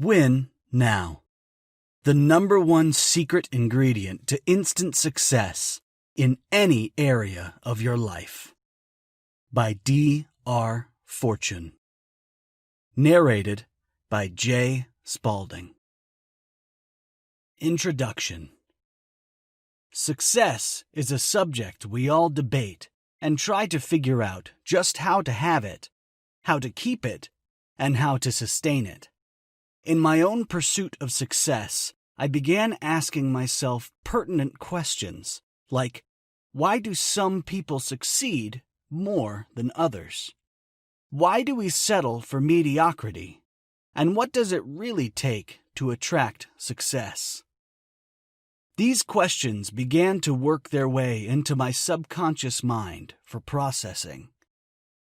Win now. The #1 secret ingredient to instant success in any area of your life. By D.R. Fortune. Narrated by J. Spalding. Introduction. Success is a subject we all debate and try to figure out just how to have it, how to keep it, and how to sustain it. In my own pursuit of success, I began asking myself pertinent questions, like, why do some people succeed more than others? Why do we settle for mediocrity? And what does it really take to attract success? These questions began to work their way into my subconscious mind for processing.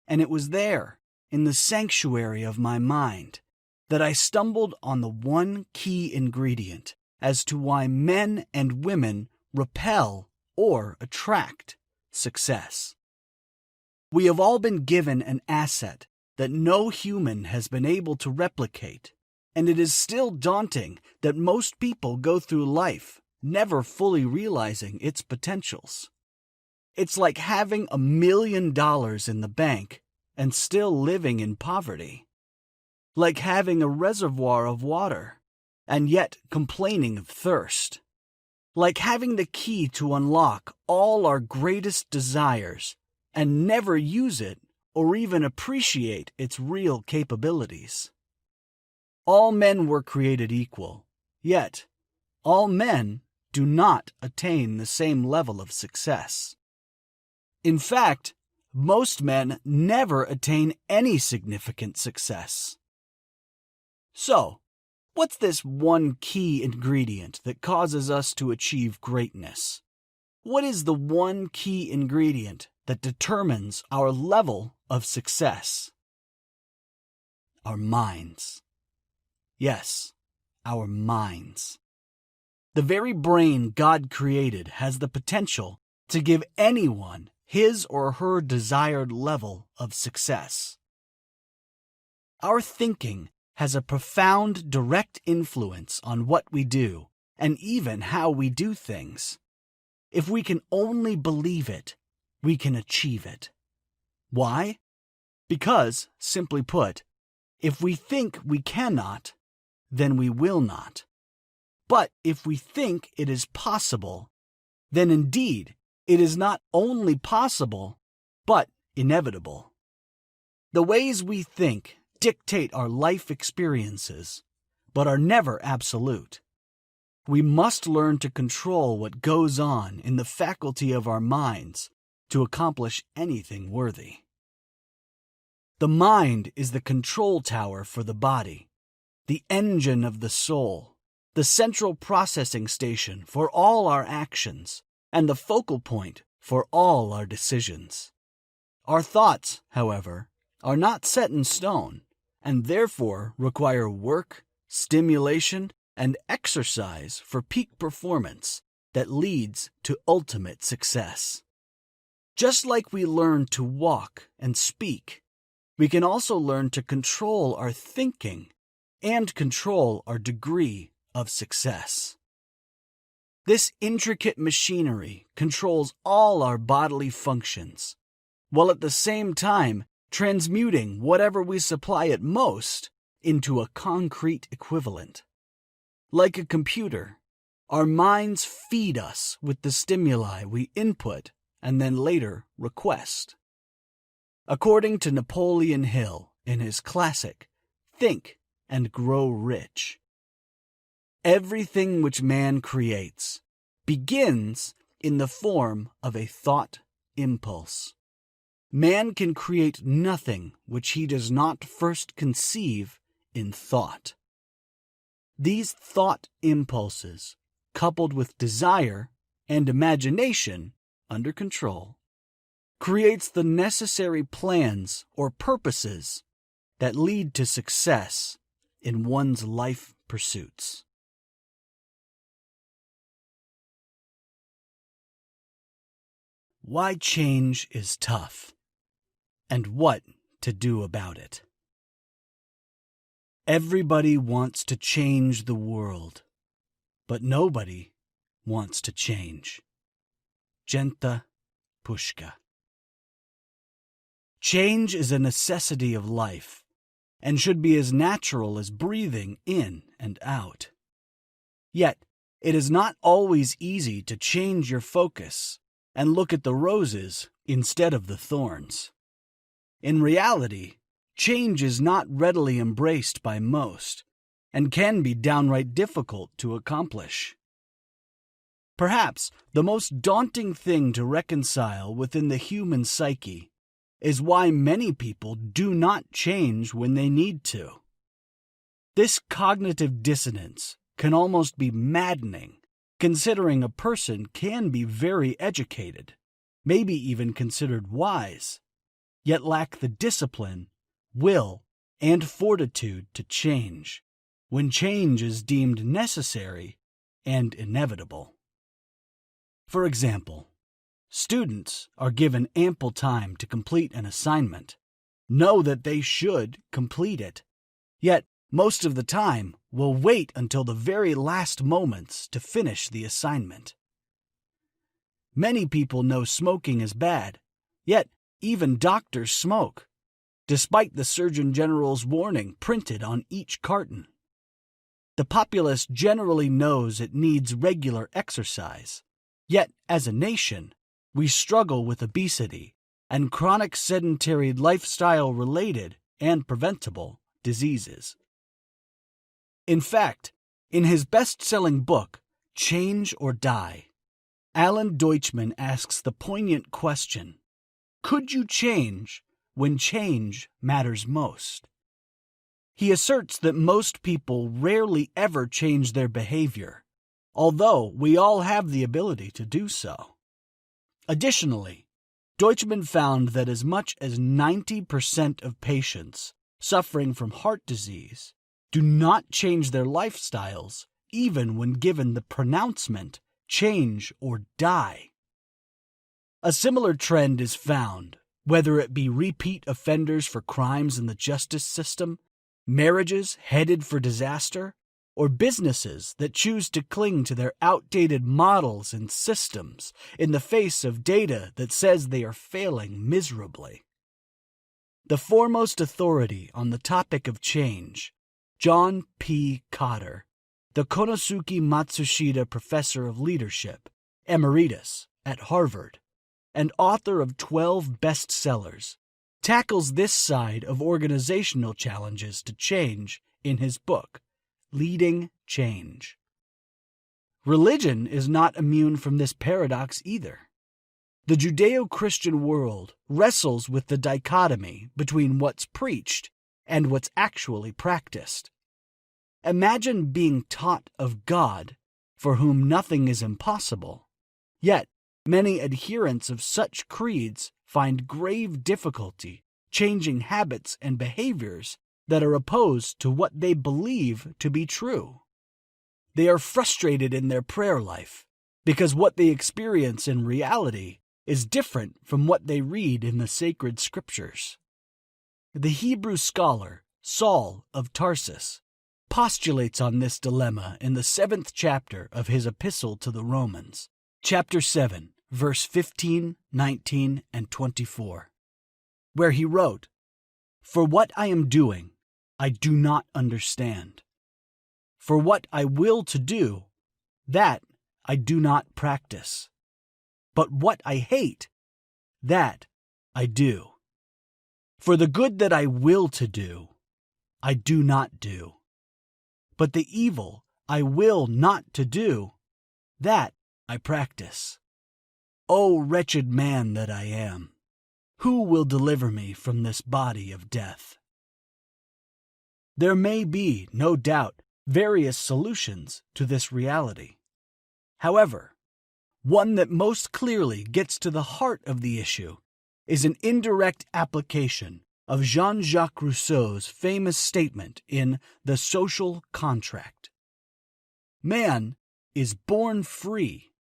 And it was there, in the sanctuary of my mind, that I stumbled on the one key ingredient as to why men and women repel or attract success. We have all been given an asset that no human has been able to replicate, and it is still daunting that most people go through life never fully realizing its potentials. It's like having $1 million in the bank and still living in poverty. Like having a reservoir of water, and yet complaining of thirst. Like having the key to unlock all our greatest desires, and never use it or even appreciate its real capabilities. All men were created equal, yet all men do not attain the same level of success. In fact, most men never attain any significant success. So, what's this one key ingredient that causes us to achieve greatness? What is the one key ingredient that determines our level of success? Our minds. Yes, our minds. The very brain God created has the potential to give anyone his or her desired level of success. Our thinking has a profound direct influence on what we do and even how we do things. If we can only believe it, we can achieve it. Why? Because, simply put, if we think we cannot, then we will not. But if we think it is possible, then indeed it is not only possible, but inevitable. The ways we think dictate our life experiences, but are never absolute. We must learn to control what goes on in the faculty of our minds to accomplish anything worthy. The mind is the control tower for the body, the engine of the soul, the central processing station for all our actions, and the focal point for all our decisions. Our thoughts, however, are not set in stone, and therefore require work, stimulation, and exercise for peak performance that leads to ultimate success. Just like we learn to walk and speak, we can also learn to control our thinking and control our degree of success. This intricate machinery controls all our bodily functions, while at the same time transmuting whatever we supply it most into a concrete equivalent. Like a computer, our minds feed us with the stimuli we input and then later request. According to Napoleon Hill in his classic Think and Grow Rich, everything which man creates begins in the form of a thought impulse. Man can create nothing which he does not first conceive in thought. These thought impulses, coupled with desire and imagination under control, creates the necessary plans or purposes that lead to success in one's life pursuits. Why change is tough, and what to do about it. Everybody wants to change the world, but nobody wants to change. Genta Pushka. Change is a necessity of life, and should be as natural as breathing in and out. Yet, it is not always easy to change your focus and look at the roses instead of the thorns. In reality, change is not readily embraced by most, and can be downright difficult to accomplish. Perhaps the most daunting thing to reconcile within the human psyche is why many people do not change when they need to. This cognitive dissonance can almost be maddening, considering a person can be very educated, maybe even considered wise, yet lack the discipline, will, and fortitude to change, when change is deemed necessary and inevitable. For example, students are given ample time to complete an assignment, know that they should complete it, yet most of the time will wait until the very last moments to finish the assignment. Many people know smoking is bad, yet even doctors smoke, despite the Surgeon General's warning printed on each carton. The populace generally knows it needs regular exercise, yet as a nation, we struggle with obesity and chronic sedentary lifestyle-related and preventable diseases. In fact, in his best-selling book, Change or Die, Alan Deutschman asks the poignant question, could you change when change matters most? He asserts that most people rarely ever change their behavior, although we all have the ability to do so. Additionally, Deutschman found that as much as 90% of patients suffering from heart disease do not change their lifestyles even when given the pronouncement, change or die. A similar trend is found, whether it be repeat offenders for crimes in the justice system, marriages headed for disaster, or businesses that choose to cling to their outdated models and systems in the face of data that says they are failing miserably. The foremost authority on the topic of change, John P. Cotter, the Konosuke Matsushita Professor of Leadership, Emeritus at Harvard, and author of 12 bestsellers, tackles this side of organizational challenges to change in his book, Leading Change. Religion is not immune from this paradox either. The Judeo-Christian world wrestles with the dichotomy between what's preached and what's actually practiced. Imagine being taught of God, for whom nothing is impossible, yet many adherents of such creeds find grave difficulty changing habits and behaviors that are opposed to what they believe to be true. They are frustrated in their prayer life because what they experience in reality is different from what they read in the sacred scriptures. The Hebrew scholar Saul of Tarsus postulates on this dilemma in the 7th chapter of his epistle to the Romans, chapter 7, verse 15, 19, and 24, where he wrote, "For what I am doing, I do not understand. For what I will to do, that I do not practice. But what I hate, that I do. For the good that I will to do, I do not do. But the evil I will not to do, that I practice. O wretched man that I am, who will deliver me from this body of death?" There may be, no doubt, various solutions to this reality. However, one that most clearly gets to the heart of the issue is an indirect application of Jean-Jacques Rousseau's famous statement in The Social Contract. Man is born free,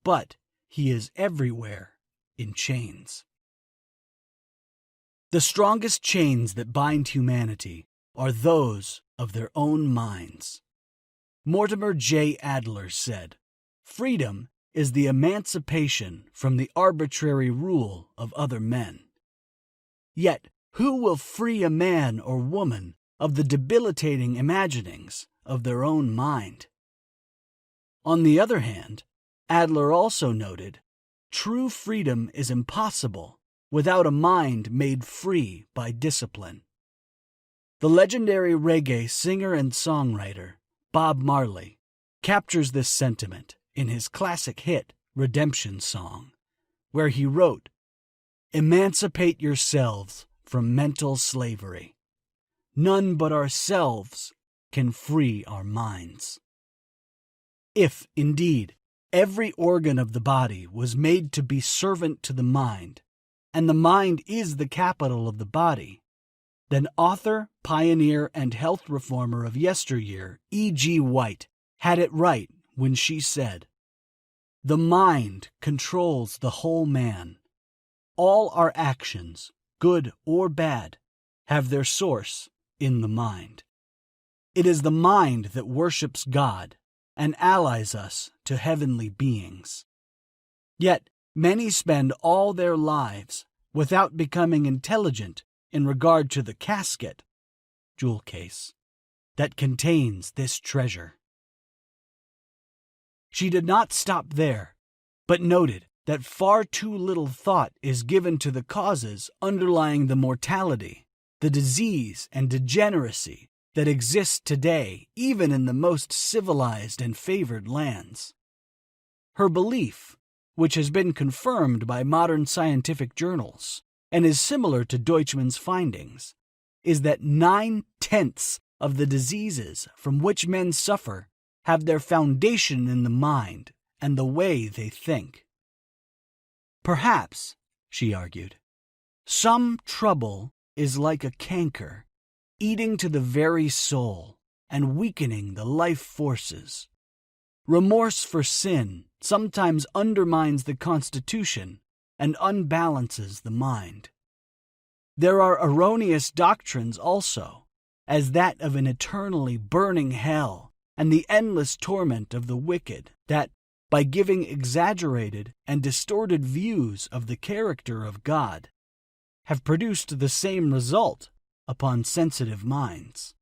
but he is everywhere in chains. The strongest chains that bind humanity are those of their own minds. Mortimer J. Adler said, "Freedom is the emancipation from the arbitrary rule of other men." Yet, who will free a man or woman of the debilitating imaginings of their own mind? On the other hand, Adler also noted, true freedom is impossible without a mind made free by discipline. The legendary reggae singer and songwriter Bob Marley captures this sentiment in his classic hit Redemption Song, where he wrote, "Emancipate yourselves from mental slavery. None but ourselves can free our minds." If, indeed, every organ of the body was made to be servant to the mind, and the mind is the capital of the body, then author, pioneer, and health reformer of yesteryear, E.G. White, had it right when she said, "The mind controls the whole man. All our actions, good or bad, have their source in the mind. It is the mind that worships God and allies us to heavenly beings." Yet many spend all their lives without becoming intelligent in regard to the casket, jewel case, that contains this treasure. She did not stop there, but noted that far too little thought is given to the causes underlying the mortality, the disease and degeneracy that exist today even in the most civilized and favored lands. Her belief, which has been confirmed by modern scientific journals and is similar to Deutschmann's findings, is that 9/10 of the diseases from which men suffer have their foundation in the mind and the way they think. Perhaps, she argued, some trouble is like a canker, eating to the very soul and weakening the life forces. Remorse for sin sometimes undermines the constitution and unbalances the mind. There are erroneous doctrines also, as that of an eternally burning hell and the endless torment of the wicked, that, by giving exaggerated and distorted views of the character of God, have produced the same result upon sensitive minds.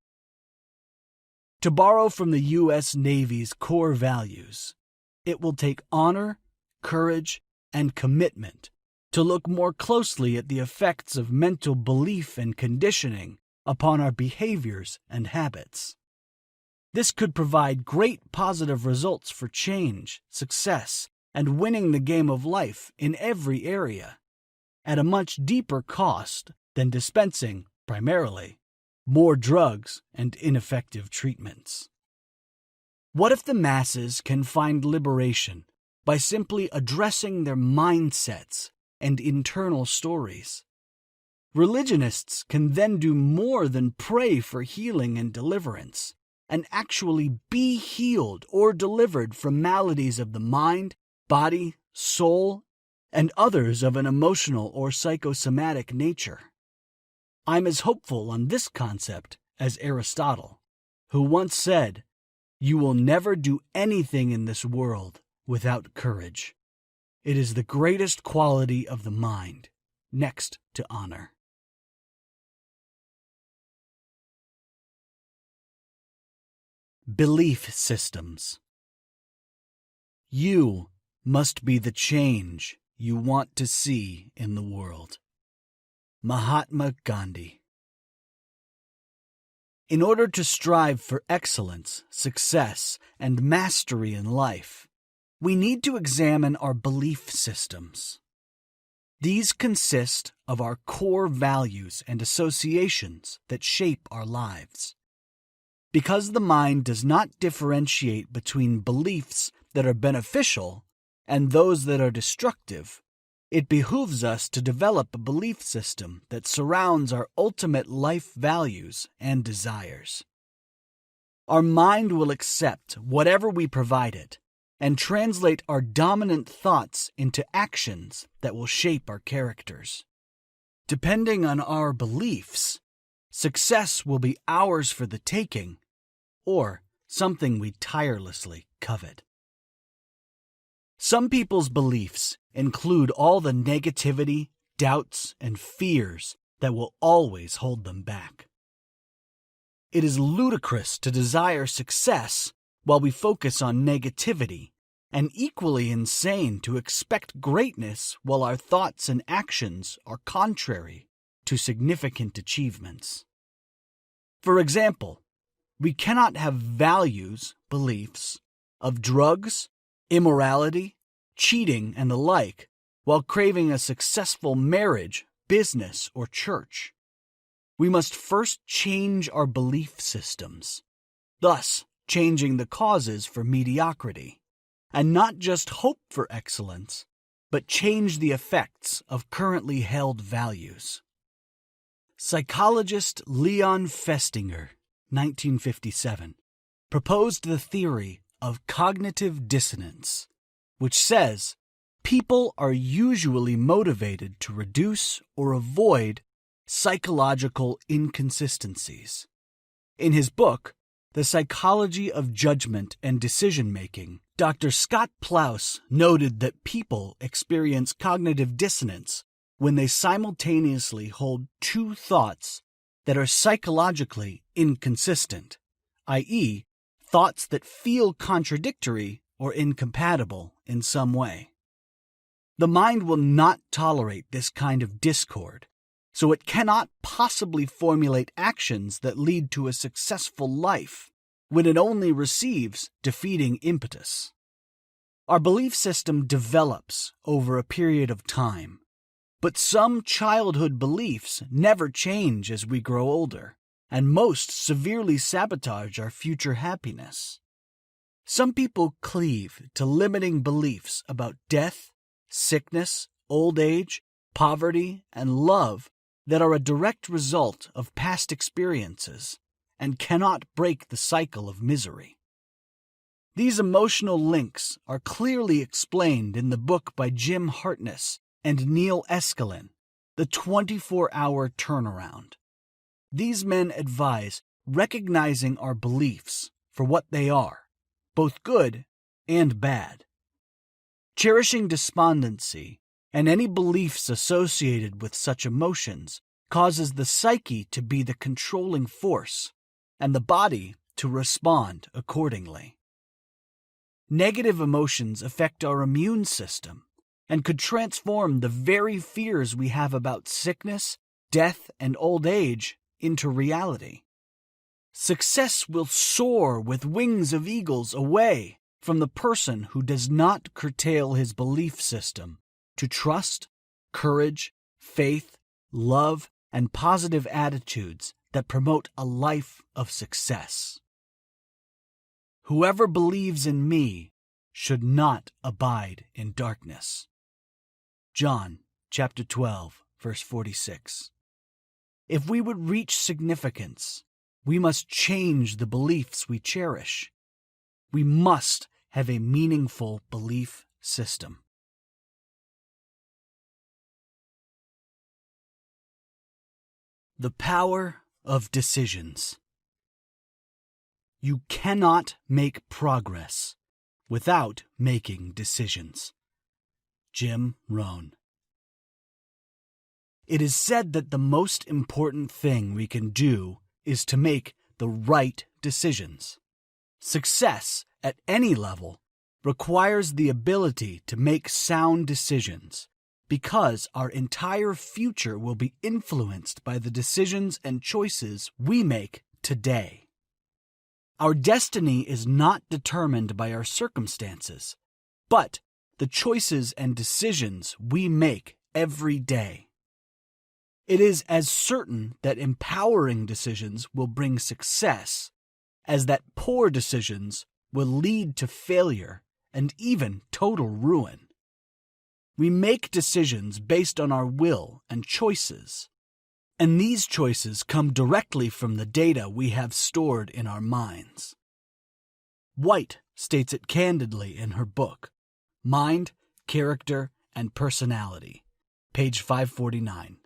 To borrow from the U.S. Navy's core values, it will take honor, courage, and commitment to look more closely at the effects of mental belief and conditioning upon our behaviors and habits. This could provide great positive results for change, success, and winning the game of life in every area, at a much deeper cost than dispensing, primarily, more drugs and ineffective treatments. What if the masses can find liberation by simply addressing their mindsets and internal stories? Religionists can then do more than pray for healing and deliverance, and actually be healed or delivered from maladies of the mind, body, soul, and others of an emotional or psychosomatic nature. I'm as hopeful on this concept as Aristotle, who once said, "You will never do anything in this world without courage. It is the greatest quality of the mind, next to honor." Belief systems. You must be the change you want to see in the world. Mahatma Gandhi. In order to strive for excellence, success, and mastery in life, we need to examine our belief systems. These consist of our core values and associations that shape our lives. Because the mind does not differentiate between beliefs that are beneficial and those that are destructive, it behooves us to develop a belief system that surrounds our ultimate life values and desires. Our mind will accept whatever we provide it and translate our dominant thoughts into actions that will shape our characters. Depending on our beliefs, success will be ours for the taking, or something we tirelessly covet. Some people's beliefs include all the negativity, doubts, and fears that will always hold them back. It is ludicrous to desire success while we focus on negativity, and equally insane to expect greatness while our thoughts and actions are contrary to significant achievements. For example, we cannot have values, beliefs, of drugs, immorality, cheating, and the like, while craving a successful marriage, business, or church. We must first change our belief systems, thus changing the causes for mediocrity, and not just hope for excellence, but change the effects of currently held values. Psychologist Leon Festinger, 1957, proposed the theory of cognitive dissonance, which says people are usually motivated to reduce or avoid psychological inconsistencies. In his book, The Psychology of Judgment and Decision-Making, Dr. Scott Plous noted that people experience cognitive dissonance when they simultaneously hold two thoughts that are psychologically inconsistent, i.e., thoughts that feel contradictory or incompatible in some way. The mind will not tolerate this kind of discord, so it cannot possibly formulate actions that lead to a successful life when it only receives defeating impetus. Our belief system develops over a period of time, but some childhood beliefs never change as we grow older, and most severely sabotage our future happiness. Some people cleave to limiting beliefs about death, sickness, old age, poverty, and love that are a direct result of past experiences and cannot break the cycle of misery. These emotional links are clearly explained in the book by Jim Hartness and Neil Escalin, The 24-Hour Turnaround. These men advise recognizing our beliefs for what they are, both good and bad. Cherishing despondency and any beliefs associated with such emotions causes the psyche to be the controlling force and the body to respond accordingly. Negative emotions affect our immune system and could transform the very fears we have about sickness, death, and old age into reality. Success will soar with wings of eagles away from the person who does not curtail his belief system to trust, courage, faith, love, and positive attitudes that promote a life of success. Whoever believes in me should not abide in darkness. John chapter 12, verse 46. If we would reach significance, we must change the beliefs we cherish. We must have a meaningful belief system. The power of decisions. You cannot make progress without making decisions. Jim Rohn. It is said that the most important thing we can do is to make the right decisions. Success at any level requires the ability to make sound decisions, because our entire future will be influenced by the decisions and choices we make today. Our destiny is not determined by our circumstances, but the choices and decisions we make every day. It is as certain that empowering decisions will bring success as that poor decisions will lead to failure and even total ruin. We make decisions based on our will and choices, and these choices come directly from the data we have stored in our minds. White states it candidly in her book, Mind, Character, and Personality, page 549.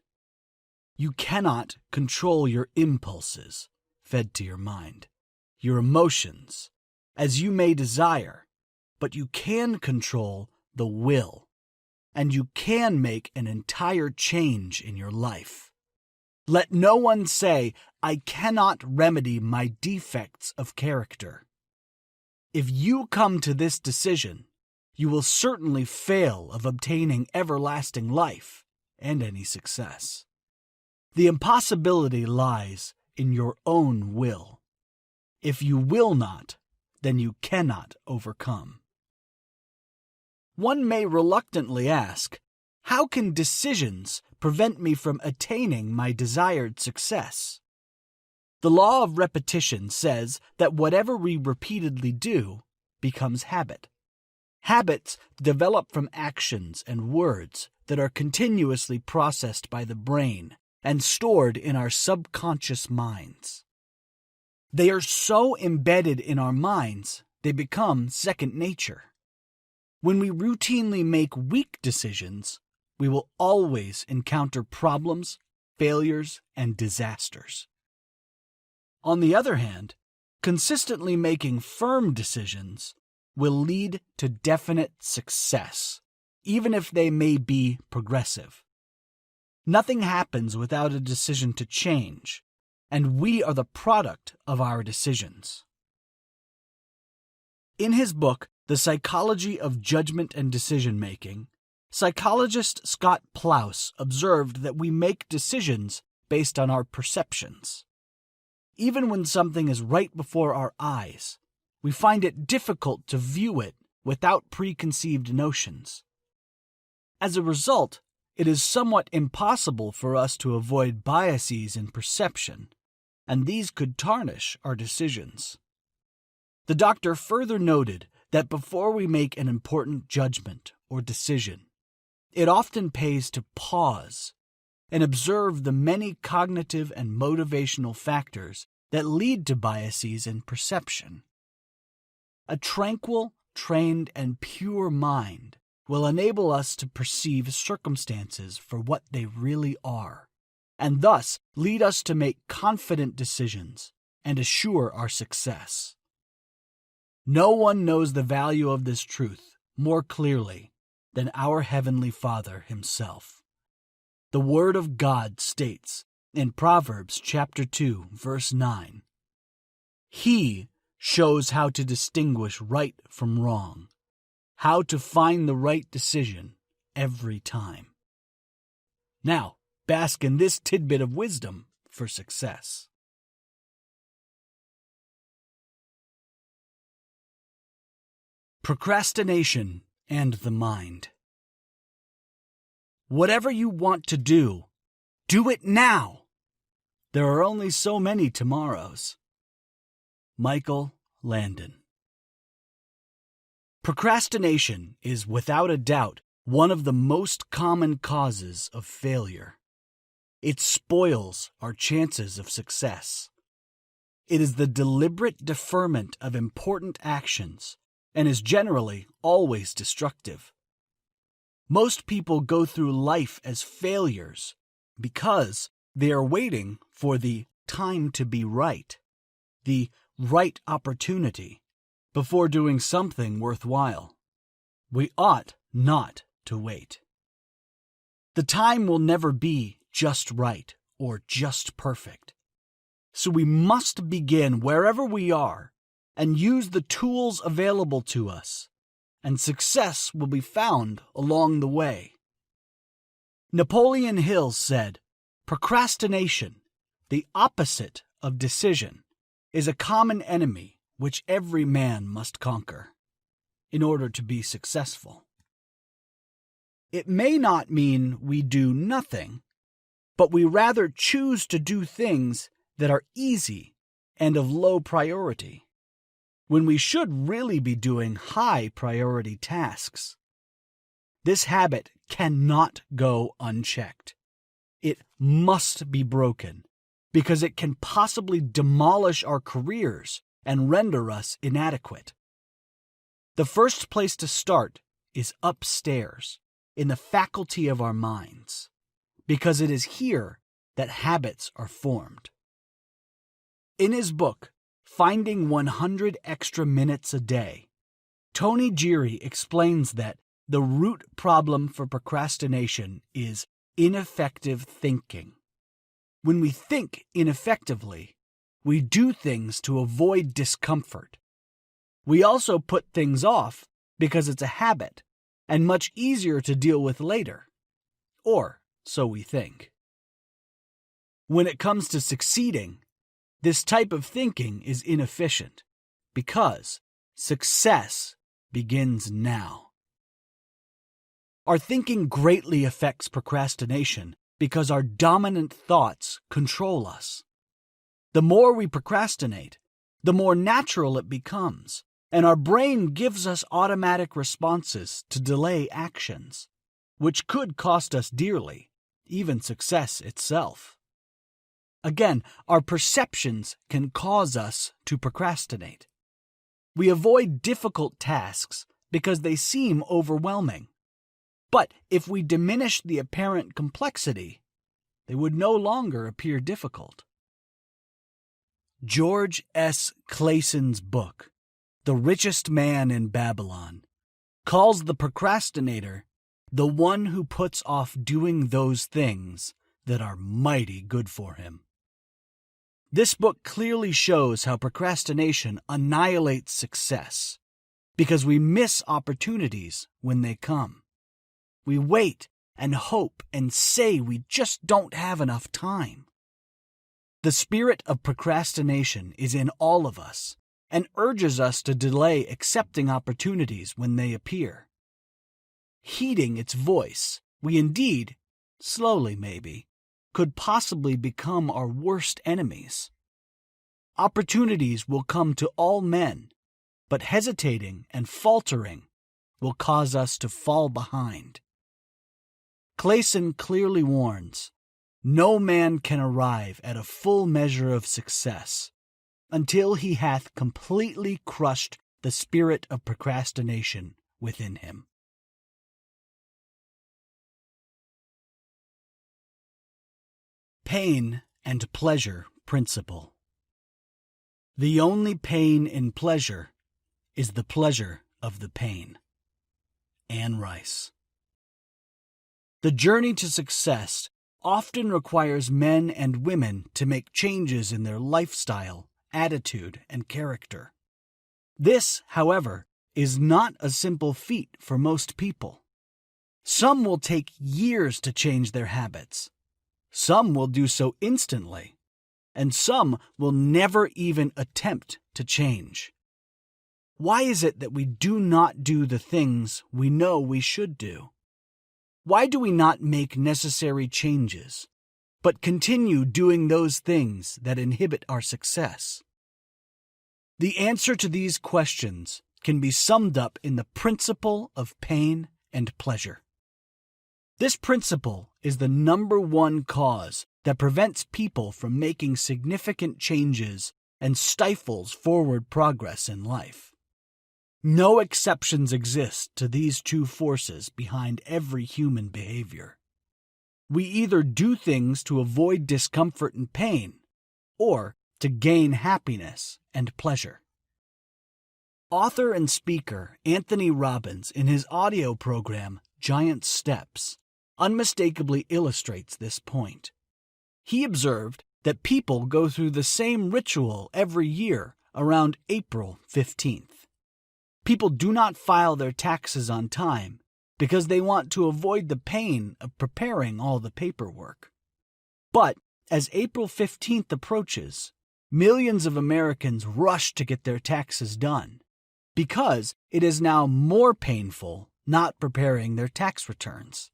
You cannot control your impulses, fed to your mind, your emotions, as you may desire, but you can control the will, and you can make an entire change in your life. Let no one say, I cannot remedy my defects of character. If you come to this decision, you will certainly fail of obtaining everlasting life and any success. The impossibility lies in your own will. If you will not, then you cannot overcome. One may reluctantly ask, how can decisions prevent me from attaining my desired success? The law of repetition says that whatever we repeatedly do becomes habit. Habits develop from actions and words that are continuously processed by the brain and stored in our subconscious minds. They are so embedded in our minds, they become second nature. When we routinely make weak decisions, we will always encounter problems, failures, and disasters. On the other hand, consistently making firm decisions will lead to definite success, even if they may be progressive. Nothing happens without a decision to change, and we are the product of our decisions. In his book, The Psychology of Judgment and Decision-Making, psychologist Scott Plous observed that we make decisions based on our perceptions. Even when something is right before our eyes, we find it difficult to view it without preconceived notions. As a result, it is somewhat impossible for us to avoid biases in perception, and these could tarnish our decisions. The doctor further noted that before we make an important judgment or decision, it often pays to pause and observe the many cognitive and motivational factors that lead to biases in perception. A tranquil, trained, and pure mind will enable us to perceive circumstances for what they really are, and thus lead us to make confident decisions and assure our success. No one knows the value of this truth more clearly than our Heavenly Father himself. The Word of God states in Proverbs chapter 2, verse 9, He shows how to distinguish right from wrong, how to find the right decision every time. Now, bask in this tidbit of wisdom for success. Procrastination and the mind. Whatever you want to do it now. There are only so many tomorrows. Michael Landon. Procrastination is without a doubt one of the most common causes of failure. It spoils our chances of success. It is the deliberate deferment of important actions and is generally always destructive. Most people go through life as failures because they are waiting for the time to be right, the right opportunity, before doing something worthwhile. We ought not to wait. The time will never be just right or just perfect. So we must begin wherever we are and use the tools available to us, and success will be found along the way. Napoleon Hill said, "Procrastination, the opposite of decision, is a common enemy which every man must conquer in order to be successful." It may not mean we do nothing, but we rather choose to do things that are easy and of low priority, when we should really be doing high-priority tasks. This habit cannot go unchecked. It must be broken, because it can possibly demolish our careers and render us inadequate. The first place to start is upstairs, in the faculty of our minds, because it is here that habits are formed. In his book, Finding 100 Extra Minutes a Day, Tony Geary explains that the root problem for procrastination is ineffective thinking. When we think ineffectively, we do things to avoid discomfort. We also put things off because it's a habit and much easier to deal with later. Or so we think. When it comes to succeeding, this type of thinking is inefficient because success begins now. Our thinking greatly affects procrastination because our dominant thoughts control us. The more we procrastinate, the more natural it becomes, and our brain gives us automatic responses to delay actions, which could cost us dearly, even success itself. Again, our perceptions can cause us to procrastinate. We avoid difficult tasks because they seem overwhelming. But if we diminish the apparent complexity, they would no longer appear difficult. George S. Clayson's book, The Richest Man in Babylon, calls the procrastinator the one who puts off doing those things that are mighty good for him. This book clearly shows how procrastination annihilates success because we miss opportunities when they come. We wait and hope and say we just don't have enough time. The spirit of procrastination is in all of us and urges us to delay accepting opportunities when they appear. Heeding its voice, we indeed, slowly maybe, could possibly become our worst enemies. Opportunities will come to all men, but hesitating and faltering will cause us to fall behind. Clayson clearly warns, no man can arrive at a full measure of success until he hath completely crushed the spirit of procrastination within him. Pain and pleasure principle. The only pain in pleasure is the pleasure of the pain. Anne Rice. The journey to success often requires men and women to make changes in their lifestyle, attitude, and character. This, however, is not a simple feat for most people. Some will take years to change their habits. Some will do so instantly, and some will never even attempt to change. Why is it that we do not do the things we know we should do? Why do we not make necessary changes, but continue doing those things that inhibit our success? The answer to these questions can be summed up in the principle of pain and pleasure. This principle is the number one cause that prevents people from making significant changes and stifles forward progress in life. No exceptions exist to these two forces behind every human behavior. We either do things to avoid discomfort and pain, or to gain happiness and pleasure. Author and speaker Anthony Robbins, in his audio program Giant Steps, unmistakably illustrates this point. He observed that people go through the same ritual every year around April 15th. People do not file their taxes on time because they want to avoid the pain of preparing all the paperwork. But as April 15th approaches, millions of Americans rush to get their taxes done because it is now more painful not preparing their tax returns.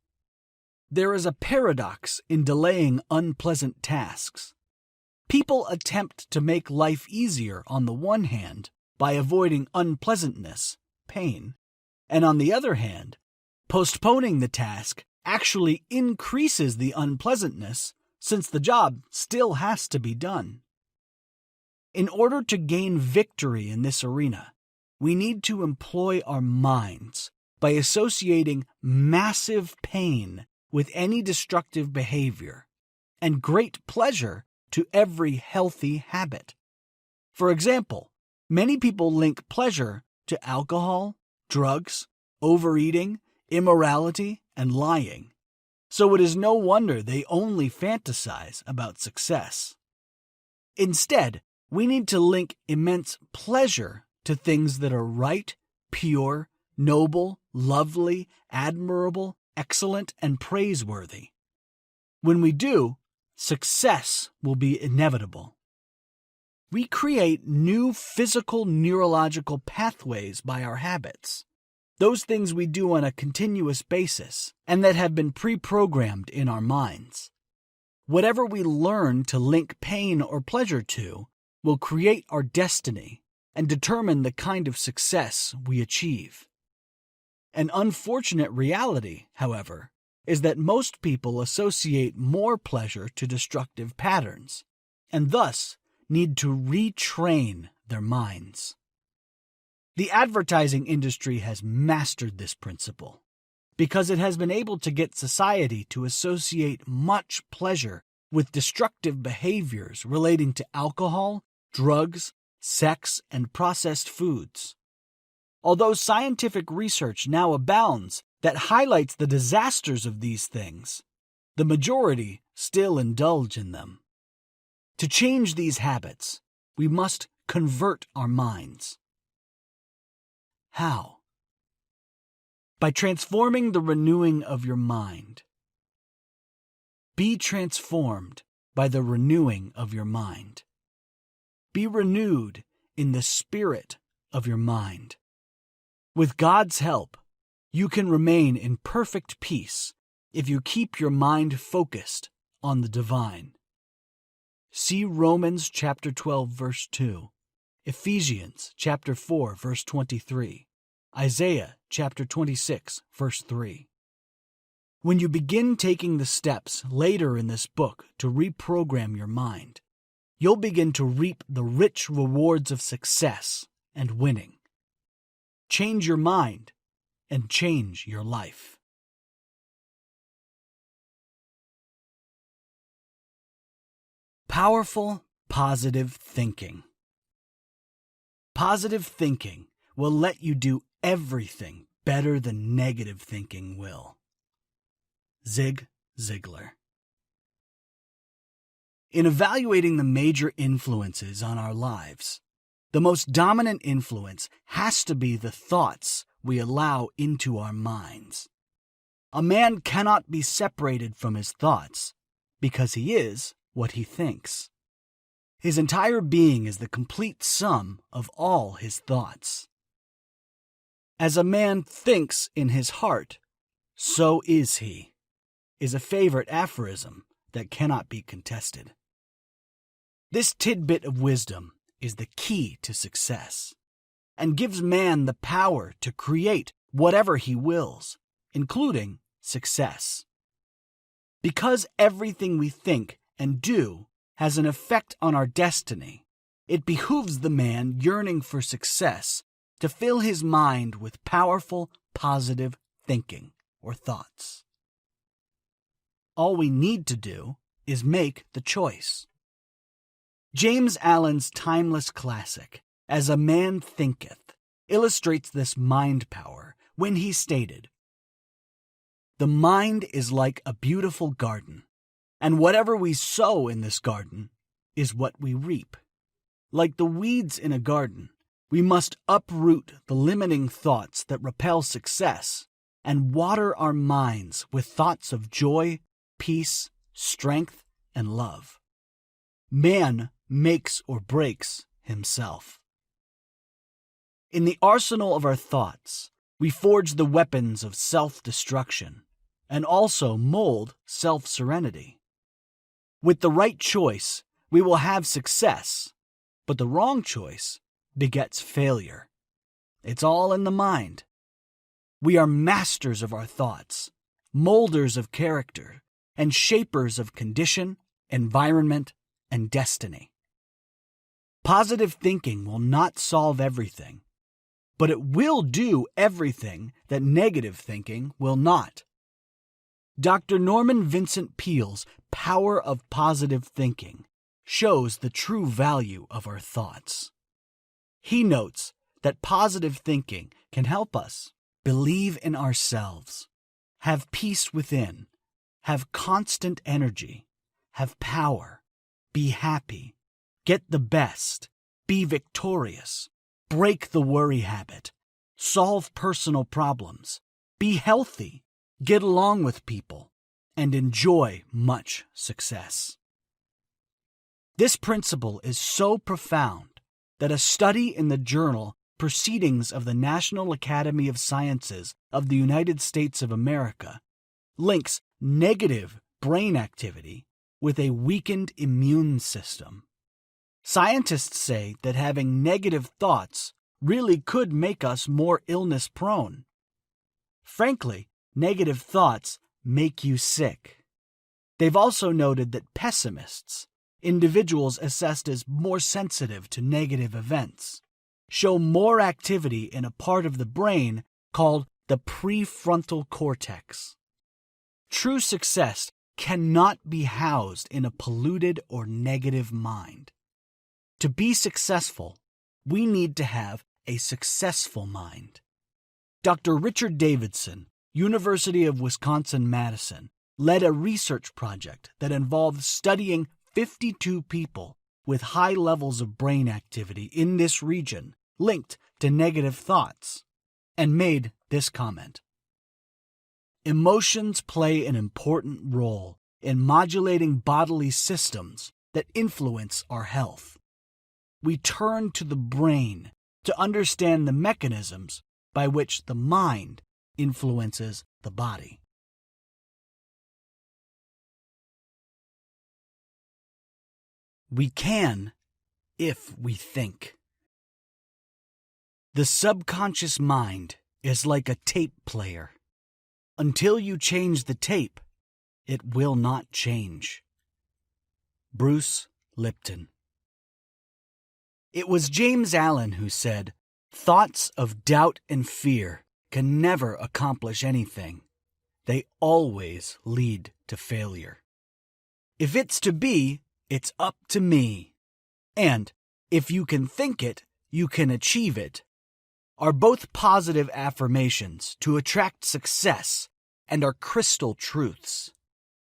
There is a paradox in delaying unpleasant tasks. People attempt to make life easier on the one hand by avoiding unpleasantness, pain, and on the other hand, postponing the task actually increases the unpleasantness since the job still has to be done. In order to gain victory in this arena, we need to employ our minds by associating massive pain with any destructive behavior and great pleasure to every healthy habit. For example, many people link pleasure to alcohol, drugs, overeating, immorality, and lying. So it is no wonder they only fantasize about success. Instead, we need to link immense pleasure to things that are right, pure, noble, lovely, admirable, excellent, and praiseworthy. When we do, success will be inevitable. We create new physical neurological pathways by our habits, those things we do on a continuous basis and that have been pre-programmed in our minds. Whatever we learn to link pain or pleasure to will create our destiny and determine the kind of success we achieve. An unfortunate reality, however, is that most people associate more pleasure to destructive patterns, and thus need to retrain their minds. The advertising industry has mastered this principle because it has been able to get society to associate much pleasure with destructive behaviors relating to alcohol, drugs, sex, and processed foods. Although scientific research now abounds that highlights the disasters of these things, the majority still indulge in them. To change these habits, we must convert our minds. How? By transforming the renewing of your mind. Be transformed by the renewing of your mind. Be renewed in the spirit of your mind. With God's help, you can remain in perfect peace if you keep your mind focused on the divine. See Romans chapter 12, verse 2, Ephesians chapter 4, verse 23, Isaiah chapter 26, verse 3. When you begin taking the steps later in this book to reprogram your mind, you'll begin to reap the rich rewards of success and winning. Change your mind and change your life. Powerful, positive thinking. Positive thinking will let you do everything better than negative thinking will. Zig Ziglar. In evaluating the major influences on our lives, the most dominant influence has to be the thoughts we allow into our minds. A man cannot be separated from his thoughts because he is what he thinks. His entire being is the complete sum of all his thoughts. As a man thinks in his heart, so is he, is a favorite aphorism that cannot be contested. This tidbit of wisdom is the key to success and gives man the power to create whatever he wills, including success. Because everything we think and do has an effect on our destiny, it behooves the man yearning for success to fill his mind with powerful, positive thinking or thoughts. All we need to do is make the choice. James Allen's timeless classic, As a Man Thinketh, illustrates this mind power when he stated, "The mind is like a beautiful garden, and whatever we sow in this garden is what we reap. Like the weeds in a garden, we must uproot the limiting thoughts that repel success and water our minds with thoughts of joy, peace, strength, and love. Man makes or breaks himself." In the arsenal of our thoughts, we forge the weapons of self-destruction and also mold self-serenity. With the right choice, we will have success, but the wrong choice begets failure. It's all in the mind. We are masters of our thoughts, molders of character, and shapers of condition, environment, and destiny. Positive thinking will not solve everything, but it will do everything that negative thinking will not. Dr. Norman Vincent Peale's Power of Positive Thinking shows the true value of our thoughts. He notes that positive thinking can help us believe in ourselves, have peace within, have constant energy, have power, be happy, get the best, be victorious, break the worry habit, solve personal problems, be healthy, get along with people, and enjoy much success. This principle is so profound that a study in the journal Proceedings of the National Academy of Sciences of the United States of America links negative brain activity with a weakened immune system. Scientists say that having negative thoughts really could make us more illness-prone. Frankly, negative thoughts make you sick. They've also noted that pessimists, individuals assessed as more sensitive to negative events, show more activity in a part of the brain called the prefrontal cortex. True success cannot be housed in a polluted or negative mind. To be successful, we need to have a successful mind. Dr. Richard Davidson, University of Wisconsin-Madison, led a research project that involved studying 52 people with high levels of brain activity in this region linked to negative thoughts, and made this comment. Emotions play an important role in modulating bodily systems that influence our health. We turn to the brain to understand the mechanisms by which the mind influences the body. We can if we think. The subconscious mind is like a tape player. Until you change the tape, it will not change. Bruce Lipton. It was James Allen who said, "Thoughts of doubt and fear can never accomplish anything. They always lead to failure. If it's to be, it's up to me. And if you can think it, you can achieve it," are both positive affirmations to attract success and are crystal truths.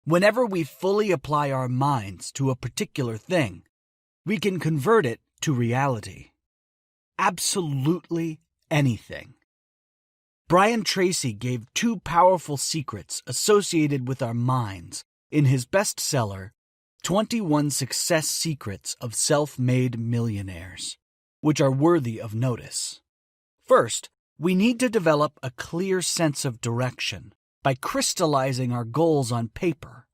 Whenever we fully apply our minds to a particular thing, we can convert it to reality. Absolutely anything. Brian Tracy gave 2 powerful secrets associated with our minds in his bestseller, 21 Success Secrets of Self-Made Millionaires, which are worthy of notice. First, we need to develop a clear sense of direction by crystallizing our goals on paper,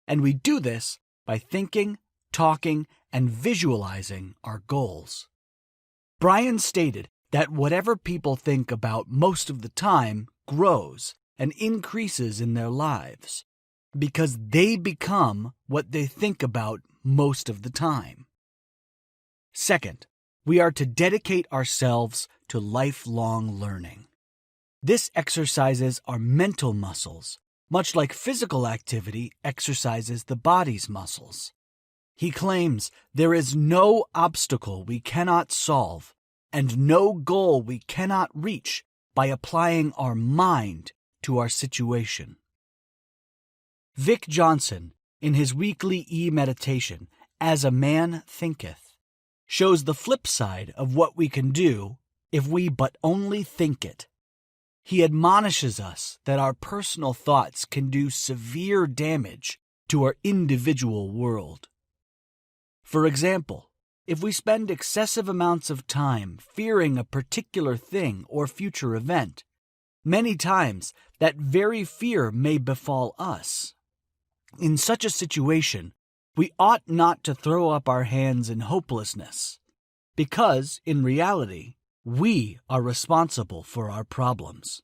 and we do this by thinking, talking, and visualizing our goals. Brian stated that whatever people think about most of the time grows and increases in their lives, because they become what they think about most of the time. Second, we are to dedicate ourselves to lifelong learning. This exercises our mental muscles, much like physical activity exercises the body's muscles. He claims there is no obstacle we cannot solve and no goal we cannot reach by applying our mind to our situation. Vic Johnson, in his weekly e-meditation, As a Man Thinketh, shows the flip side of what we can do if we but only think it. He admonishes us that our personal thoughts can do severe damage to our individual world. For example, if we spend excessive amounts of time fearing a particular thing or future event, many times that very fear may befall us. In such a situation, we ought not to throw up our hands in hopelessness, because, in reality, we are responsible for our problems.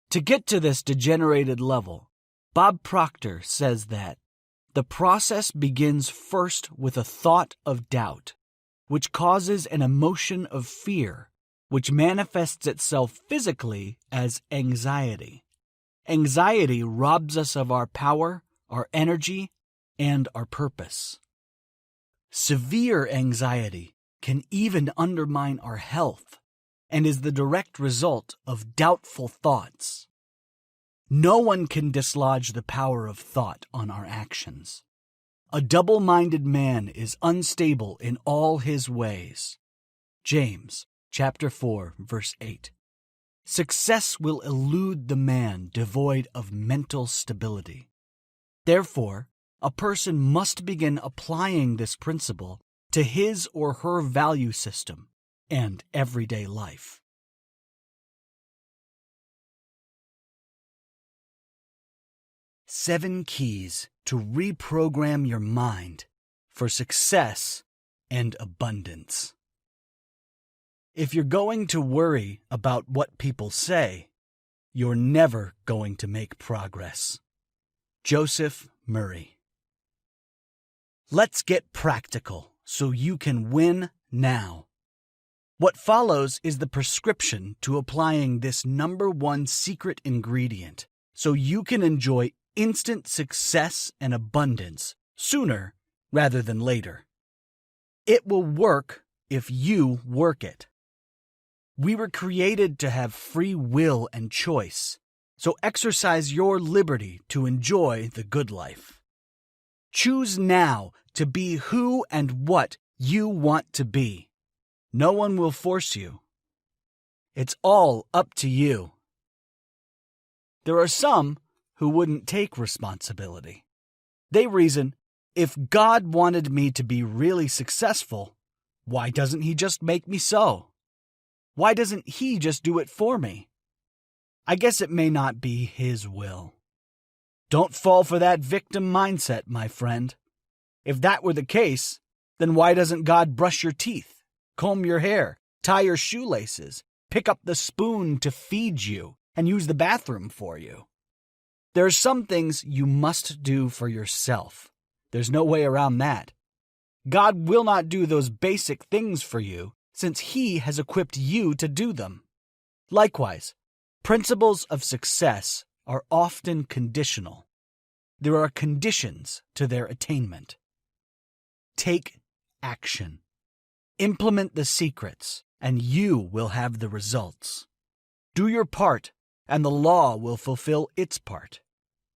To get to this degenerated level, Bob Proctor says that the process begins first with a thought of doubt, which causes an emotion of fear, which manifests itself physically as anxiety. Anxiety robs us of our power, our energy, and our purpose. Severe anxiety can even undermine our health and is the direct result of doubtful thoughts. No one can dislodge the power of thought on our actions. A double-minded man is unstable in all his ways. James, chapter 4, verse 8. Success will elude the man devoid of mental stability. Therefore, a person must begin applying this principle to his or her value system and everyday life. Seven keys to reprogram your mind for success and abundance. If you're going to worry about what people say, you're never going to make progress. Joseph Murray. Let's get practical so you can win now. What follows is the prescription to applying this number one secret ingredient so you can enjoy instant success and abundance sooner rather than later. It will work if you work it. We were created to have free will and choice, so exercise your liberty to enjoy the good life. Choose now to be who and what you want to be. No one will force you. It's all up to you. There are some who wouldn't take responsibility. They reason, if God wanted me to be really successful, why doesn't He just make me so? Why doesn't He just do it for me? I guess it may not be His will. Don't fall for that victim mindset, my friend. If that were the case, then why doesn't God brush your teeth, comb your hair, tie your shoelaces, pick up the spoon to feed you, and use the bathroom for you? There are some things you must do for yourself. There's no way around that. God will not do those basic things for you, since He has equipped you to do them. Likewise, principles of success are often conditional. There are conditions to their attainment. Take action. Implement the secrets, and you will have the results. Do your part, and the law will fulfill its part.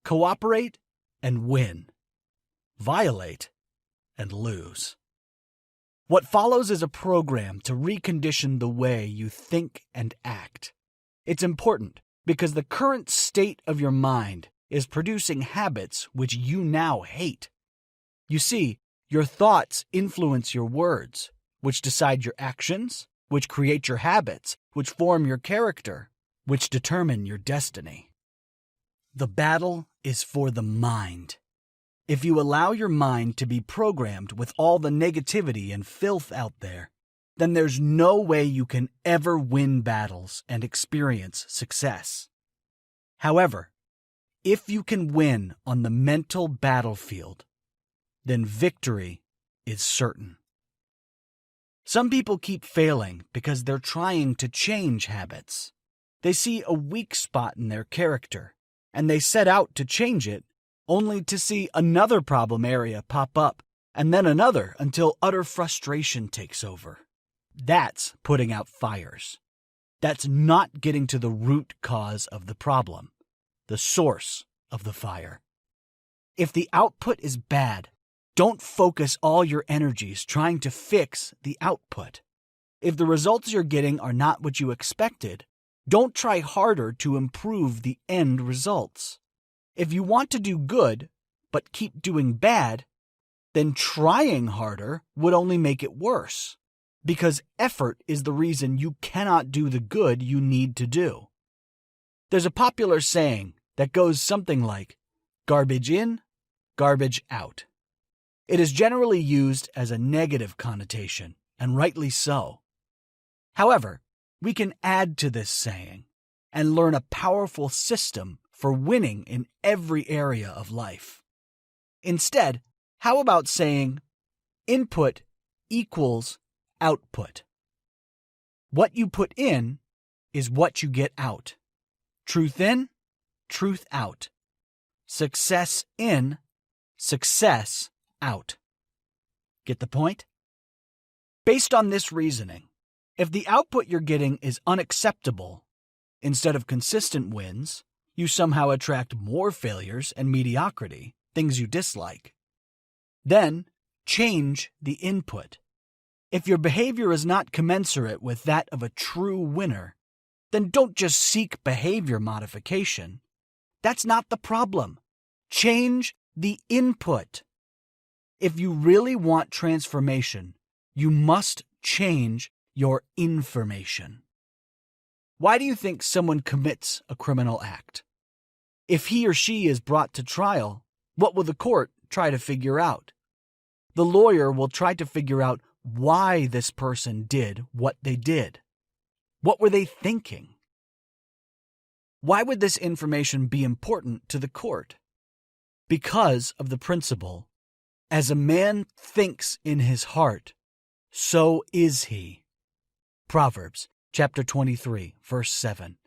Cooperate and win. Violate and lose. What follows is a program to recondition the way you think and act. It's important because the current state of your mind is producing habits which you now hate. You see, your thoughts influence your words, which decide your actions, which create your habits, which form your character, which determine your destiny. The battle is for the mind. If you allow your mind to be programmed with all the negativity and filth out there, then there's no way you can ever win battles and experience success. However, if you can win on the mental battlefield, then victory is certain. Some people keep failing because they're trying to change habits. They see a weak spot in their character, and they set out to change it, only to see another problem area pop up, and then another until utter frustration takes over. That's putting out fires. That's not getting to the root cause of the problem, the source of the fire. If the output is bad, don't focus all your energies trying to fix the output. If the results you're getting are not what you expected, don't try harder to improve the end results. If you want to do good, but keep doing bad, then trying harder would only make it worse, because effort is the reason you cannot do the good you need to do. There's a popular saying that goes something like, garbage in, garbage out. It is generally used as a negative connotation, and rightly so. However, we can add to this saying and learn a powerful system for winning in every area of life. Instead, how about saying input equals output? What you put in is what you get out. Truth in, truth out. Success in, success out. Get the point? Based on this reasoning, if the output you're getting is unacceptable, instead of consistent wins, you somehow attract more failures and mediocrity, things you dislike. Then, change the input. If your behavior is not commensurate with that of a true winner, then don't just seek behavior modification. That's not the problem. Change the input. If you really want transformation, you must change your information. Why do you think someone commits a criminal act? If he or she is brought to trial, what will the court try to figure out? The lawyer will try to figure out why this person did what they did. What were they thinking? Why would this information be important to the court? Because of the principle, as a man thinks in his heart, so is he. Proverbs chapter 23, verse 7.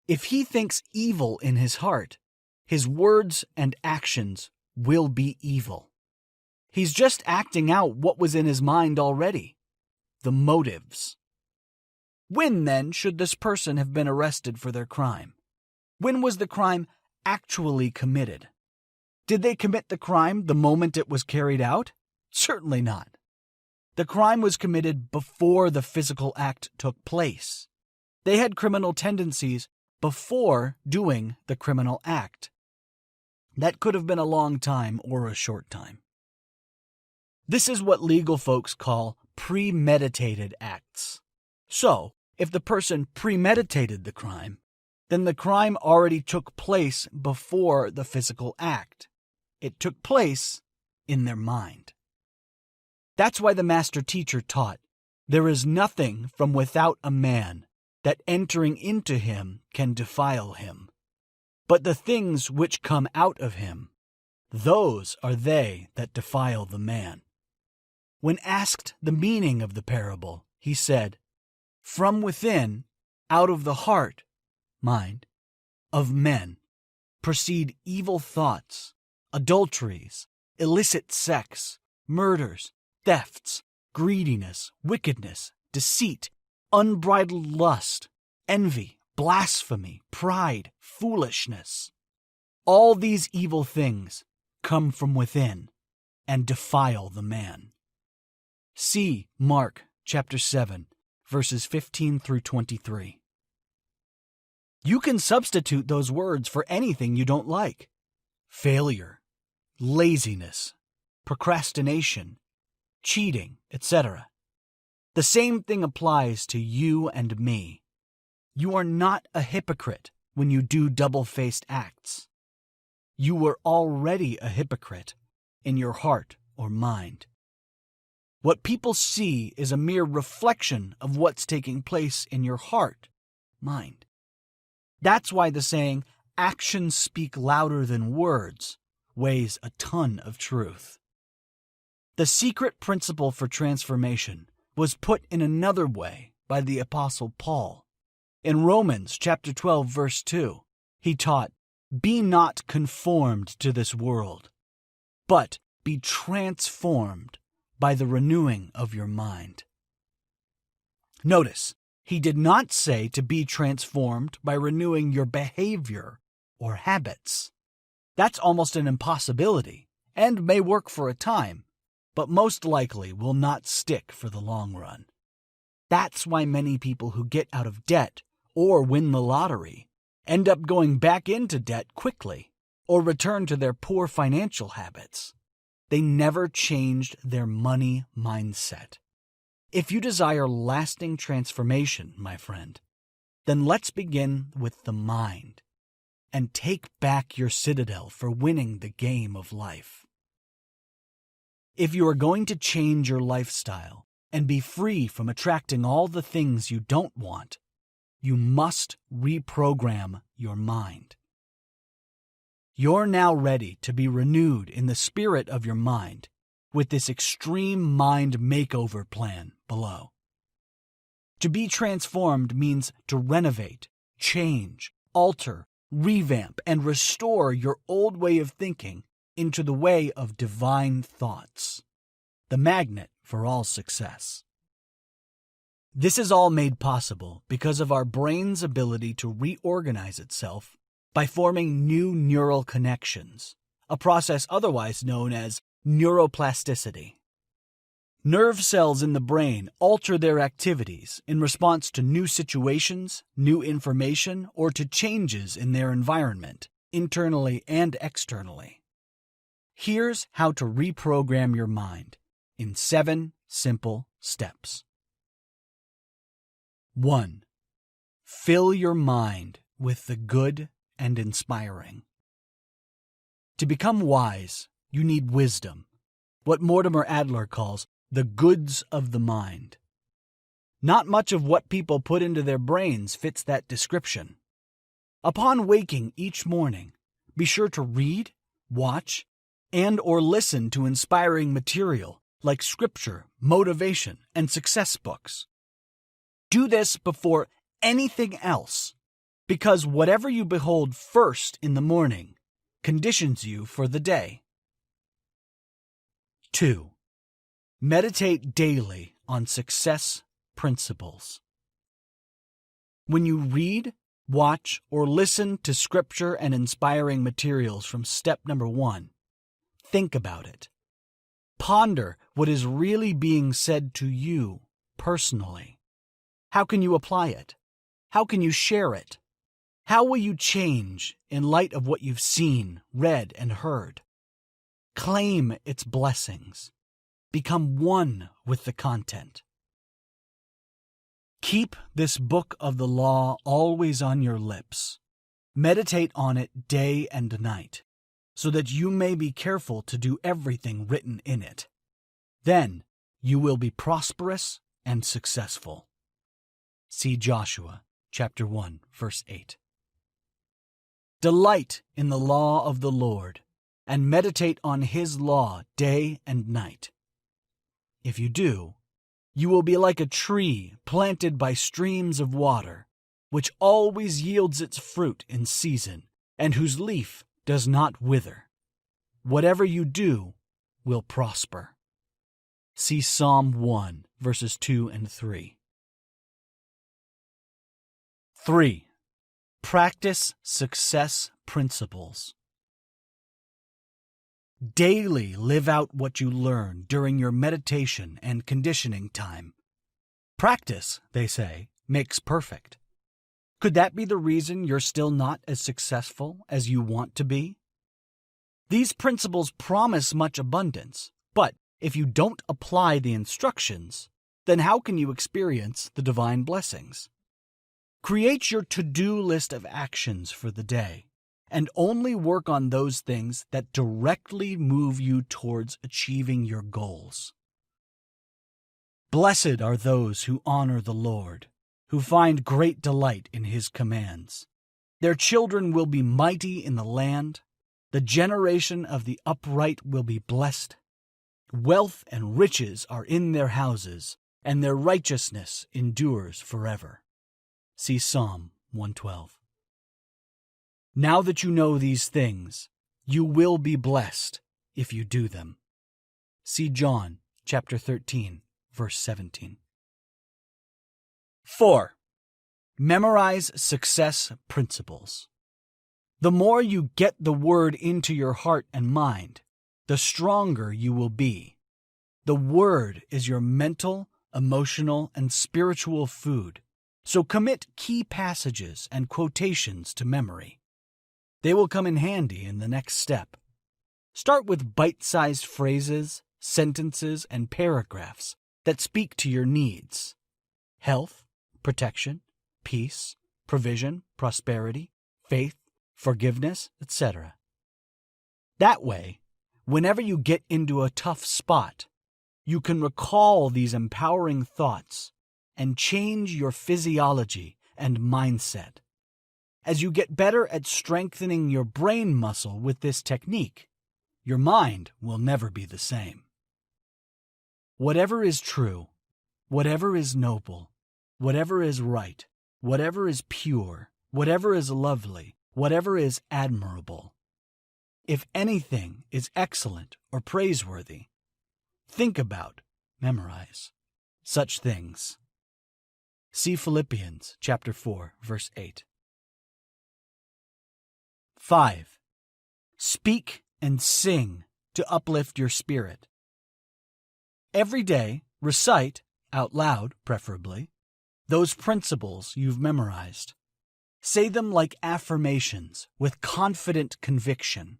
If he thinks evil in his heart, his words and actions will be evil. He's just acting out what was in his mind already, the motives. When, then, should this person have been arrested for their crime? When was the crime actually committed? Did they commit the crime the moment it was carried out? Certainly not. The crime was committed before the physical act took place. They had criminal tendencies before doing the criminal act. That could have been a long time or a short time. This is what legal folks call premeditated acts. So, if the person premeditated the crime, then the crime already took place before the physical act. It took place in their mind. That's why the master teacher taught, "There is nothing from without a man, that entering into him can defile him. But the things which come out of him, those are they that defile the man." When asked the meaning of the parable, he said, "From within, out of the heart," mind, "of men, proceed evil thoughts, adulteries, illicit sex, murders, thefts, greediness, wickedness, deceit, unbridled lust, envy, blasphemy, pride, foolishness. All these evil things come from within and defile the man." See Mark chapter 7, verses 15 through 23. You can substitute those words for anything you don't like. Failure, laziness, procrastination, cheating, etc. The same thing applies to you and me. You are not a hypocrite when you do double-faced acts. You were already a hypocrite in your heart or mind. What people see is a mere reflection of what's taking place in your heart, mind. That's why the saying, "Actions speak louder than words," weighs a ton of truth. The secret principle for transformation was put in another way by the Apostle Paul. In Romans chapter 12, verse 2, he taught, "Be not conformed to this world, but be transformed by the renewing of your mind." Notice, he did not say to be transformed by renewing your behavior or habits. That's almost an impossibility, and may work for a time, but most likely will not stick for the long run. That's why many people who get out of debt or win the lottery end up going back into debt quickly or return to their poor financial habits. They never changed their money mindset. If you desire lasting transformation, my friend, then let's begin with the mind and take back your citadel for winning the game of life. If you are going to change your lifestyle and be free from attracting all the things you don't want, you must reprogram your mind. You're now ready to be renewed in the spirit of your mind with this extreme mind makeover plan below. To be transformed means to renovate, change, alter, revamp, and restore your old way of thinking into the way of divine thoughts, the magnet for all success. This is all made possible because of our brain's ability to reorganize itself by forming new neural connections, a process otherwise known as neuroplasticity. Nerve cells in the brain alter their activities in response to new situations, new information, or to changes in their environment, internally and externally. Here's how to reprogram your mind in 7 simple steps. 1. Fill your mind with the good and inspiring. To become wise, you need wisdom, what Mortimer Adler calls the goods of the mind. Not much of what people put into their brains fits that description. Upon waking each morning, be sure to read, watch, and/or listen to inspiring material like scripture, motivation, and success books. Do this before anything else, because whatever you behold first in the morning conditions you for the day. 2. Meditate daily on success principles. When you read, watch, or listen to scripture and inspiring materials from step number 1, think about it. Ponder what is really being said to you personally. How can you apply it? How can you share it? How will you change in light of what you've seen, read, and heard? Claim its blessings. Become one with the content. Keep this book of the law always on your lips. Meditate on it day and night, so that you may be careful to do everything written in it. Then you will be prosperous and successful. See Joshua chapter 1, verse 8. Delight in the law of the Lord, and meditate on his law day and night. If you do, you will be like a tree planted by streams of water, which always yields its fruit in season, and whose leaf does not wither. Whatever you do will prosper. See Psalm 1, verses 2 and 3. 3. Practice success principles. Daily live out what you learn during your meditation and conditioning time. Practice, they say, makes perfect. Could that be the reason you're still not as successful as you want to be? These principles promise much abundance, but if you don't apply the instructions, then how can you experience the divine blessings? Create your to-do list of actions for the day, and only work on those things that directly move you towards achieving your goals. Blessed are those who honor the Lord, who find great delight in his commands. Their children will be mighty in the land. The generation of the upright will be blessed. Wealth and riches are in their houses, and their righteousness endures forever. See Psalm 112. Now that you know these things, you will be blessed if you do them. See John chapter 13, verse 17. 4. Memorize success principles. The more you get the word into your heart and mind, the stronger you will be. The word is your mental, emotional, and spiritual food, so commit key passages and quotations to memory. They will come in handy in the next step. Start with bite-sized phrases, sentences, and paragraphs that speak to your needs: health, protection, peace, provision, prosperity, faith, forgiveness, etc. That way, whenever you get into a tough spot, you can recall these empowering thoughts and change your physiology and mindset. As you get better at strengthening your brain muscle with this technique, your mind will never be the same. Whatever is true, whatever is noble, whatever is right, whatever is pure, whatever is lovely, whatever is admirable. If anything is excellent or praiseworthy, think about, memorize such things. See Philippians chapter 4, verse 8. 5. Speak and sing to uplift your spirit. Every day, recite, out loud preferably, those principles you've memorized. Say them like affirmations with confident conviction.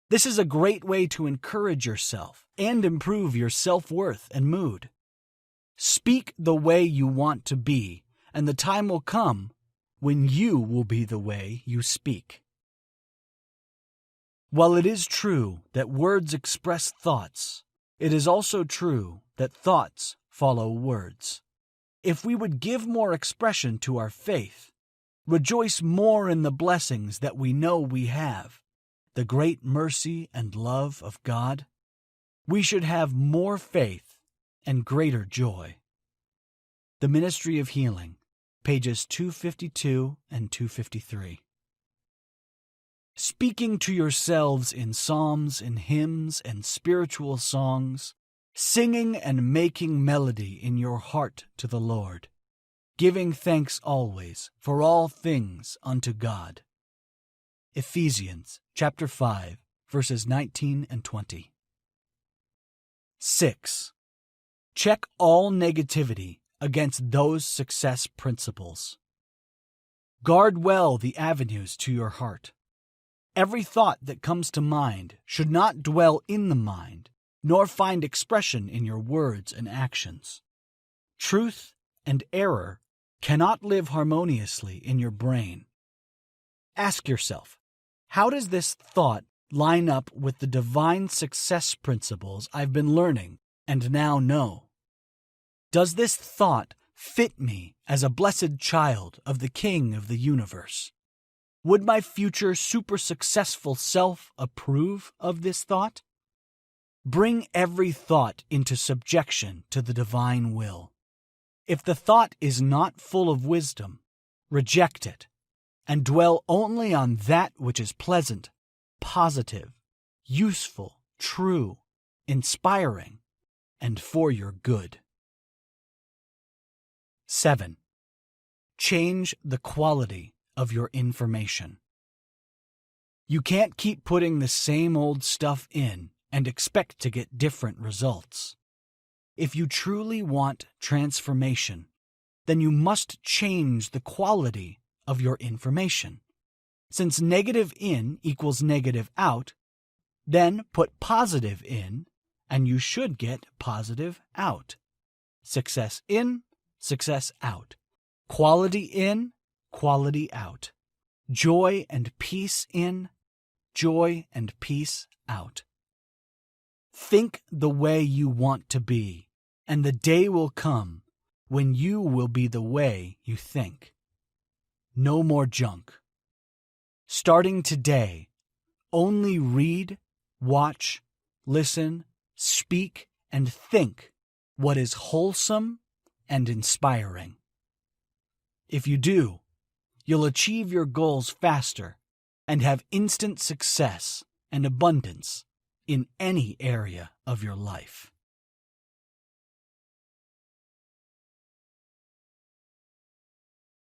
This is a great way to encourage yourself and improve your self-worth and mood. Speak the way you want to be, and the time will come when you will be the way you speak. While it is true that words express thoughts, it is also true that thoughts follow words. If we would give more expression to our faith, rejoice more in the blessings that we know we have, the great mercy and love of God, we should have more faith and greater joy. The Ministry of Healing, pages 252 and 253. Speaking to yourselves in psalms and hymns and spiritual songs, singing and making melody in your heart to the Lord, giving thanks always for all things unto God. Ephesians chapter 5, verses 19 and 20. 6. Check all negativity against those success principles. Guard well the avenues to your heart. Every thought that comes to mind should not dwell in the mind, nor find expression in your words and actions. Truth and error cannot live harmoniously in your brain. Ask yourself, how does this thought line up with the divine success principles I've been learning and now know? Does this thought fit me as a blessed child of the King of the universe? Would my future super successful self approve of this thought? Bring every thought into subjection to the divine will. If the thought is not full of wisdom, reject it, and dwell only on that which is pleasant, positive, useful, true, inspiring, and for your good. 7. Change the quality of your information. You can't keep putting the same old stuff in and expect to get different results. If you truly want transformation, then you must change the quality of your information. Since negative in equals negative out, then put positive in, and you should get positive out. Success in, success out. Quality in, quality out. Joy and peace in, joy and peace out. Think the way you want to be, and the day will come when you will be the way you think. No more junk. Starting today, only read, watch, listen, speak, and think what is wholesome and inspiring. If you do, you'll achieve your goals faster and have instant success and abundance in any area of your life.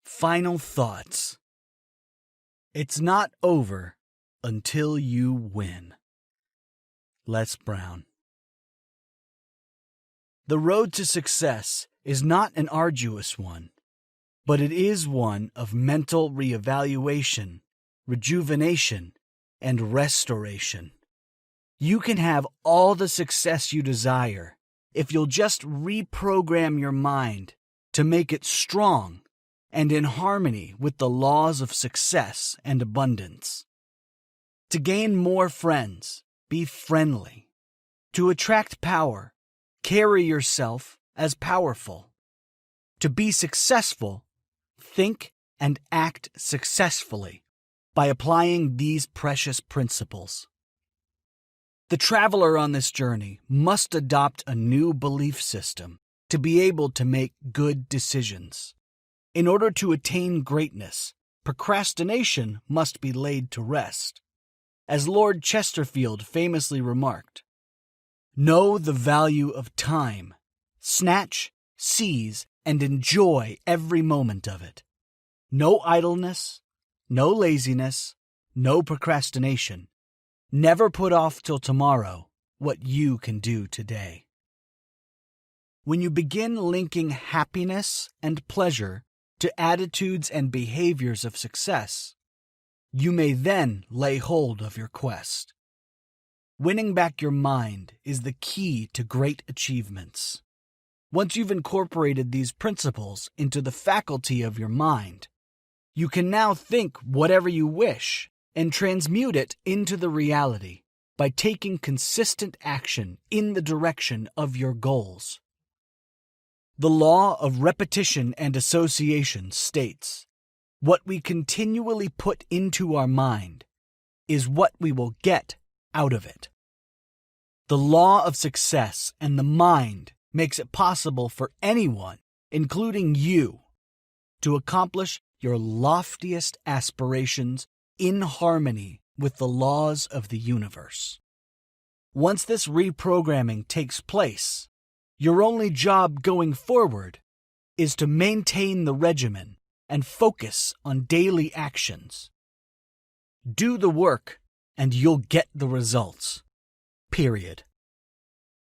Final thoughts. It's not over until you win. Les Brown. The road to success is not an arduous one, but it is one of mental reevaluation, rejuvenation, and restoration. You can have all the success you desire if you'll just reprogram your mind to make it strong and in harmony with the laws of success and abundance. To gain more friends, be friendly. To attract power, carry yourself as powerful. To be successful, think and act successfully by applying these precious principles. The traveler on this journey must adopt a new belief system to be able to make good decisions. In order to attain greatness, procrastination must be laid to rest. As Lord Chesterfield famously remarked, "Know the value of time. Snatch, seize, and enjoy every moment of it. No idleness, no laziness, no procrastination. Never put off till tomorrow what you can do today." When you begin linking happiness and pleasure to attitudes and behaviors of success, you may then lay hold of your quest. Winning back your mind is the key to great achievements. Once you've incorporated these principles into the faculty of your mind, you can now think whatever you wish and transmute it into the reality by taking consistent action in the direction of your goals. The law of repetition and association states, what we continually put into our mind is what we will get out of it. The law of success and the mind makes it possible for anyone, including you, to accomplish your loftiest aspirations in harmony with the laws of the universe. Once this reprogramming takes place, your only job going forward is to maintain the regimen and focus on daily actions. Do the work and you'll get the results. Period.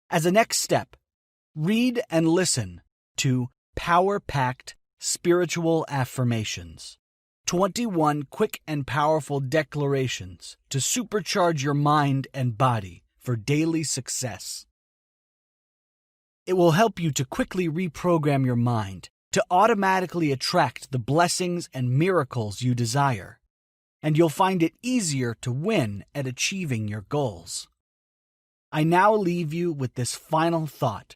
As a next step, read and listen to Power-Packed Spiritual Affirmations, 21 quick and powerful declarations to supercharge your mind and body for daily success. It will help you to quickly reprogram your mind to automatically attract the blessings and miracles you desire, and you'll find it easier to win at achieving your goals. I now leave you with this final thought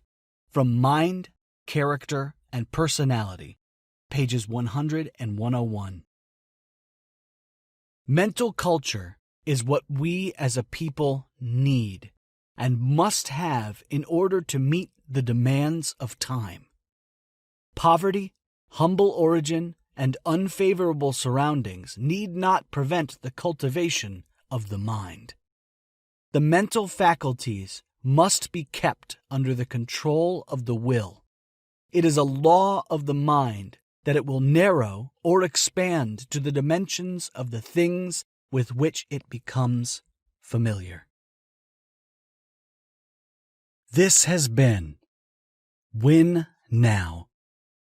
from Mind, Character, and Personality, pages 100 and 101. Mental culture is what we as a people need and must have in order to meet the demands of time. Poverty, humble origin, and unfavorable surroundings need not prevent the cultivation of the mind. The mental faculties must be kept under the control of the will. It is a law of the mind that it will narrow or expand to the dimensions of the things with which it becomes familiar. This has been Win Now,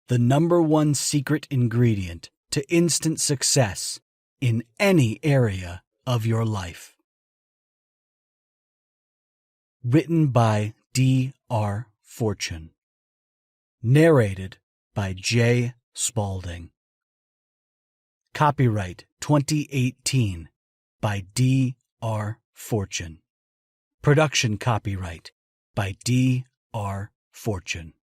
the #1 secret ingredient to instant success in any area of your life. Written by D.R. Fortune. Narrated by J. Spalding. Copyright 2018 by D.R. Fortune. Production copyright by D.R. Fortune.